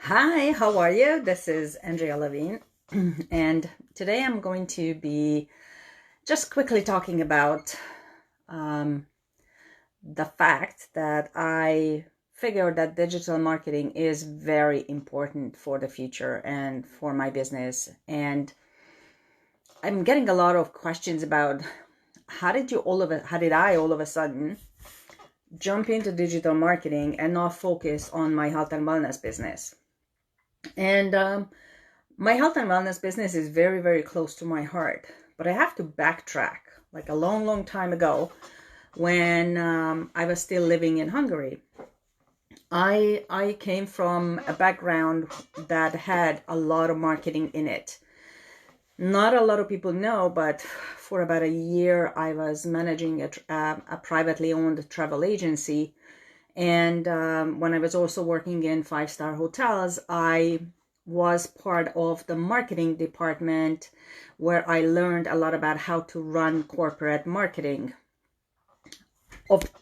Hi, how are you? This is Andrea Levine, and today I'm going to be just quickly talking about um, the fact that I figured that digital marketing is very important for the future and for my business. And I'm getting a lot of questions about how did I all of a sudden jump into digital marketing and not focus on my health and wellness business? And My health and wellness business is very, very close to my heart, but I have to backtrack like a long, long time ago when I was still living in Hungary. I came from a background that had a lot of marketing in it. Not a lot of people know, but for about a year, I was managing a privately owned travel agency. And when I was also working in five-star hotels, I was part of the marketing department where I learned a lot about how to run corporate marketing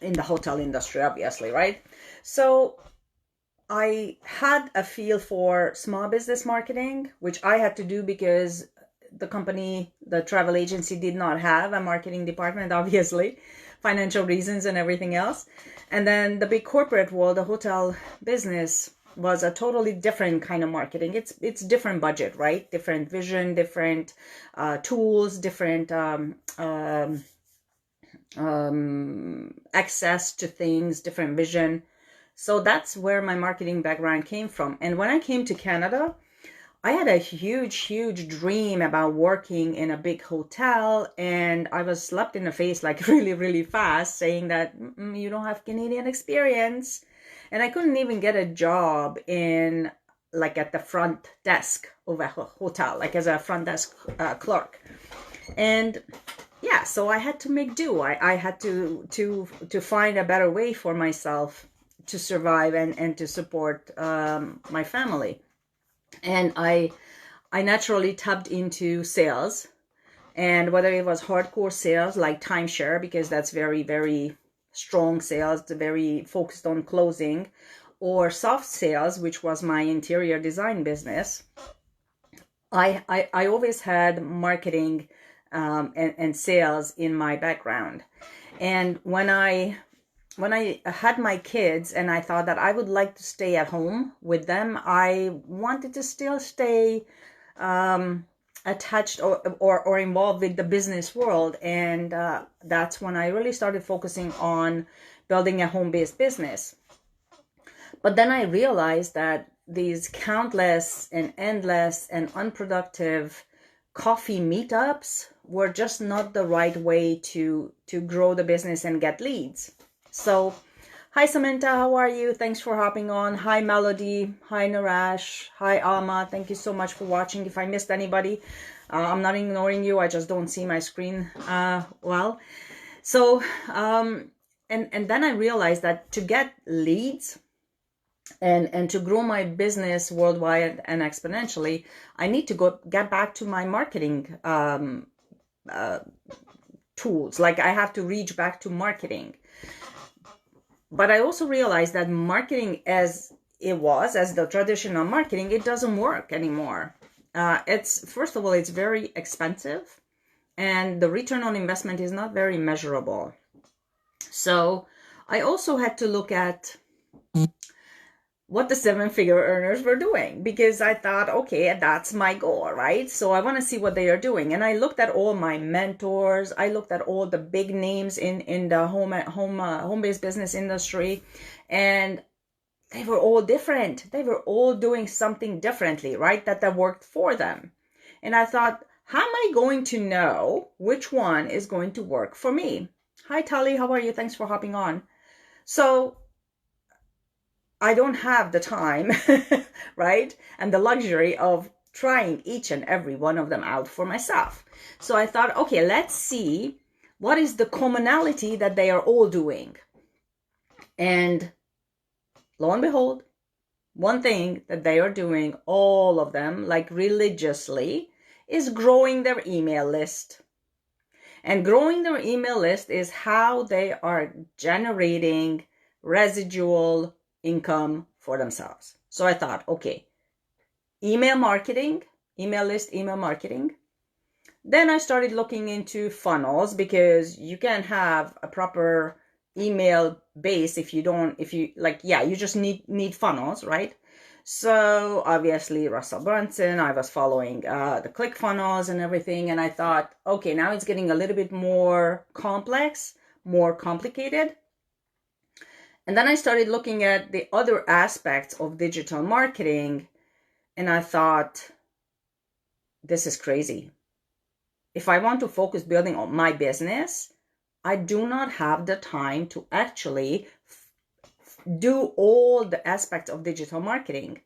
in the hotel industry, obviously, right? So I had a feel for small business marketing, which I had to do because the company, the travel agency, did not have a marketing department, obviously, financial reasons and everything else. And then the big corporate world, the hotel business, was a totally different kind of marketing. It's different budget, right? Different vision, different tools, different access to things, different vision. So that's where my marketing background came from. And when I came to Canada, I had a huge, huge dream about working in a big hotel, and I was slapped in the face like really, really fast, saying that you don't have Canadian experience. And I couldn't even get a job in like at the front desk of a hotel, like as a front desk clerk. And yeah, so I had to make do. I had to find a better way for myself to survive and to support my family. And I naturally tapped into sales, and whether it was hardcore sales like timeshare, because that's very, very strong sales, very focused on closing, or soft sales, which was my interior design business. I always had marketing and sales in my background. And when I had my kids and I thought that I would like to stay at home with them, I wanted to still stay attached or involved with the business world. And that's when I really started focusing on building a home-based business. But then I realized that these countless and endless and unproductive coffee meetups were just not the right way to grow the business and get leads. So, hi Samantha, how are you? Thanks for hopping on. Hi Melody. Hi Naresh. Hi Alma. Thank you so much for watching. If I missed anybody, I'm not ignoring you. I just don't see my screen well. So, and then I realized that to get leads and to grow my business worldwide and exponentially, I need to get back to my marketing tools. Like I have to reach back to marketing. But I also realized that marketing as the traditional marketing, it doesn't work anymore. First of all, it's very expensive, and the return on investment is not very measurable. So I also had to look at what the seven-figure earners were doing, because I thought, okay, that's my goal, right? So I want to see what they are doing. And I looked at all my mentors. I looked at all the big names in the home-based business industry, and they were all different. They were all doing something differently, right? That worked for them. And I thought, how am I going to know which one is going to work for me? Hi, Tali, how are you? Thanks for hopping on. So I don't have the time, right? And the luxury of trying each and every one of them out for myself. So I thought, okay, let's see what is the commonality that they are all doing. And lo and behold, one thing that they are doing, all of them, like religiously, is growing their email list. And growing their email list is how they are generating residual income for themselves. So I thought, okay, email marketing, email list, email marketing. Then I started looking into funnels, because you can't have a proper email base if you you just need funnels, right? So obviously Russell Brunson, I was following the click funnels and everything, and I thought, okay, now it's getting a little bit more complex, more complicated. And then I started looking at the other aspects of digital marketing, and I thought, this is crazy. If I want to focus building on my business, I do not have the time to actually do all the aspects of digital marketing.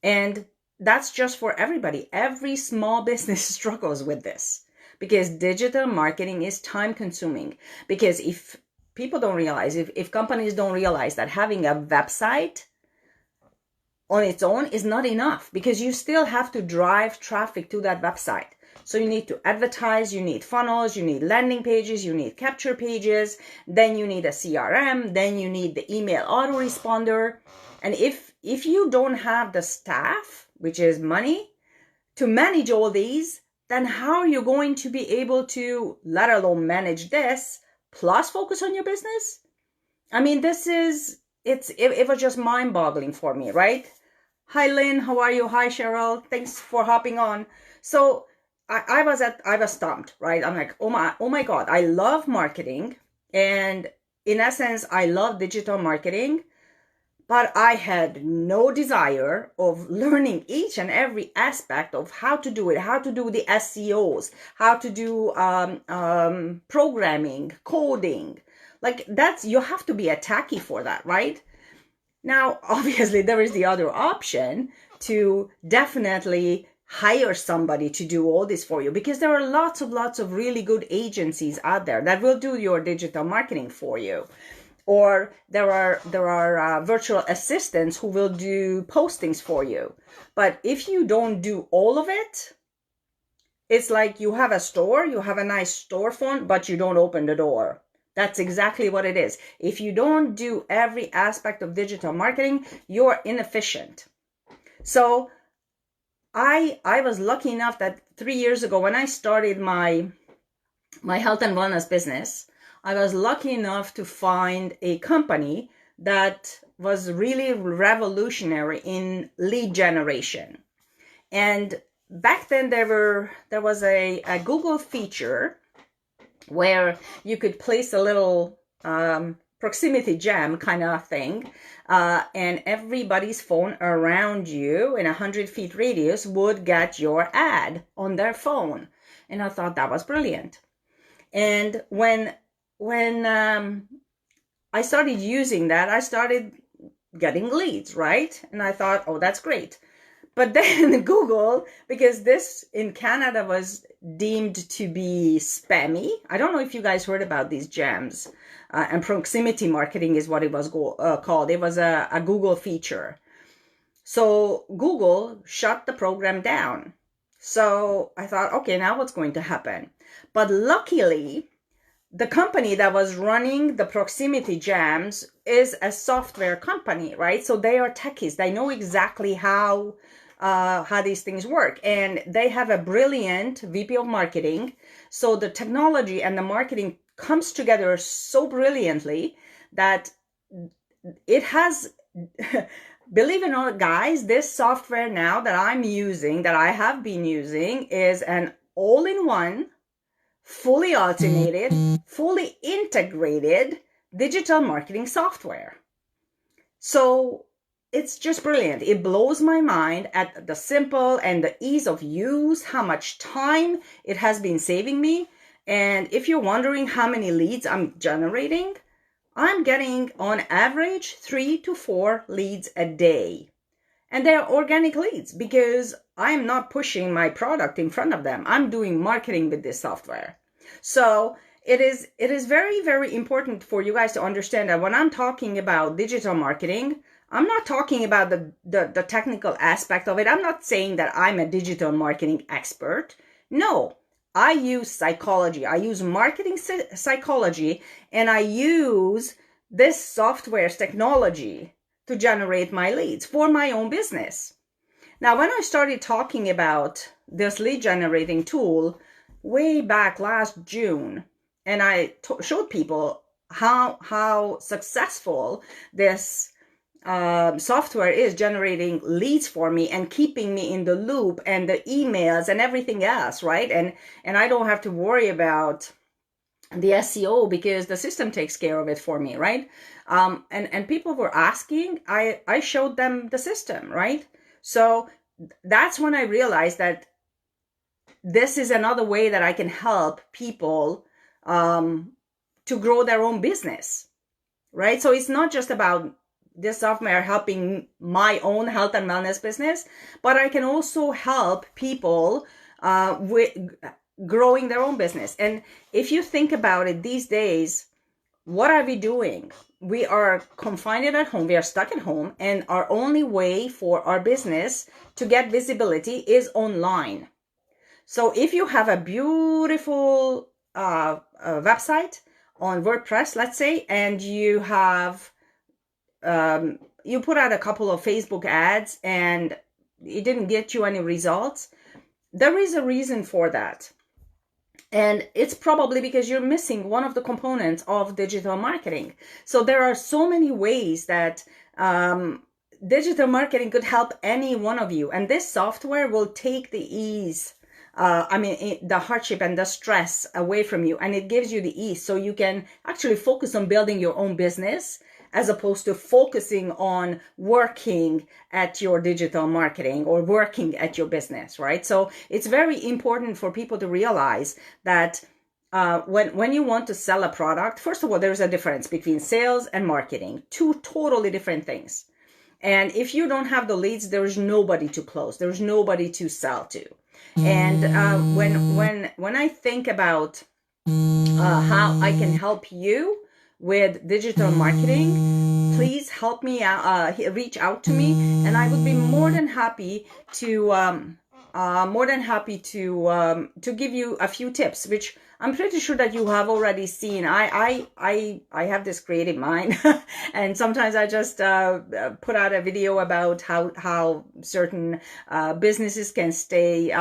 And that's just for everybody. Every small business struggles with this, because digital marketing is time consuming. Because if people don't realize, if companies don't realize that having a website on its own is not enough, because you still have to drive traffic to that website. So you need to advertise, you need funnels, you need landing pages, you need capture pages, then you need a CRM, then you need the email autoresponder. And if you don't have the staff, which is money, to manage all these, then how are you going to be able to, let alone manage this, plus focus on your business? I mean, it was just mind-boggling for me, right? Hi, Lynn, how are you? Hi, Cheryl. Thanks for hopping on. So I was stumped, right? I'm like, oh my God, I love marketing. And in essence, I love digital marketing, but I had no desire of learning each and every aspect of how to do it, how to do the SEOs, how to do programming, coding. Like you have to be a techie for that, right? Now, obviously, there is the other option to definitely hire somebody to do all this for you, because there are lots of really good agencies out there that will do your digital marketing for you. Or there are virtual assistants who will do postings for you. But if you don't do all of it, it's like you have a store, you have a nice storefront, but you don't open the door. That's exactly what it is. If you don't do every aspect of digital marketing, you're inefficient. So I was lucky enough that 3 years ago, when I started my health and wellness business, I was lucky enough to find a company that was really revolutionary in lead generation. And back then there was a Google feature where you could place a little proximity gem kind of thing, and everybody's phone around you in 100 feet radius would get your ad on their phone. And I thought that was brilliant. And when I started using that, I started getting leads, right? And I thought, oh, that's great. But then Google, because this in Canada was deemed to be spammy. I don't know if you guys heard about these gems, and proximity marketing is what it was called. It was a Google feature. So Google shut the program down. So I thought, okay, now what's going to happen? But luckily, the company that was running the proximity gems is a software company, right? So they are techies. They know exactly how these things work. And they have a brilliant VP of marketing. So the technology and the marketing comes together so brilliantly that it has, believe it or not, guys, this software now that I'm using, that I have been using, is an all-in-one, fully automated, fully integrated digital marketing software. So it's just brilliant. It blows my mind at the simple and the ease of use, how much time it has been saving me. And if you're wondering how many leads I'm generating, I'm getting on average 3 to 4 leads a day. And they're organic leads because I'm not pushing my product in front of them. I'm doing marketing with this software. So it is very, very important for you guys to understand that when I'm talking about digital marketing, I'm not talking about the technical aspect of it. I'm not saying that I'm a digital marketing expert. No, I use psychology. I use marketing psychology, and I use this software's technology to generate my leads for my own business. Now, when I started talking about this lead generating tool way back last June, and I showed people how successful this software is generating leads for me and keeping me in the loop and the emails and everything else, right? And I don't have to worry about the SEO because the system takes care of it for me, right? And people were asking, I showed them the system, right? So that's when I realized that this is another way that I can help people to grow their own business, right? So it's not just about this software helping my own health and wellness business, but I can also help people with growing their own business. And if you think about it these days, what are we doing? We are confined at home. We are stuck at home, and our only way for our business to get visibility is online. So if you have a beautiful website on WordPress, let's say, and you have you put out a couple of Facebook ads and it didn't get you any results, there is a reason for that. And it's probably because you're missing one of the components of digital marketing. So there are so many ways that digital marketing could help any one of you. And this software will take the ease, the hardship and the stress away from you. And it gives you the ease so you can actually focus on building your own business as opposed to focusing on working at your digital marketing or working at your business, right? So it's very important for people to realize that when you want to sell a product, first of all, there's a difference between sales and marketing, two totally different things. And if you don't have the leads, there's nobody to close. There's nobody to sell to. And when I think about how I can help you with digital marketing, please help me out, reach out to me, and I would be more than happy to give you a few tips, which I'm pretty sure that you have already seen. I have this creative mind, and sometimes I just put out a video about how certain businesses can stay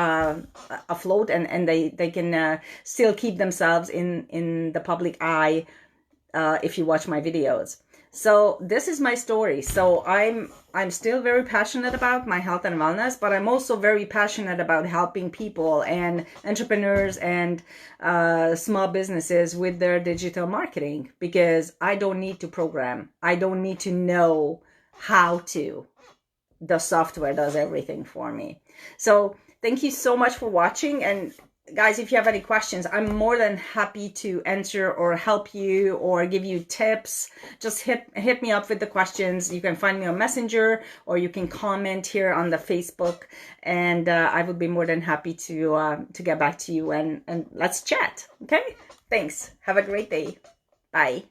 afloat and they can still keep themselves in the public eye if you watch my videos. So this is my story. So I'm still very passionate about my health and wellness, but I'm also very passionate about helping people and entrepreneurs and small businesses with their digital marketing, because I don't need to program. I don't need to know how to. The software does everything for me. So thank you so much for watching. And guys, if you have any questions, I'm more than happy to answer or help you or give you tips. Just hit me up with the questions. You can find me on Messenger, or you can comment here on the Facebook, and I would be more than happy to get back to you and let's chat. Okay? Thanks. Have a great day. Bye.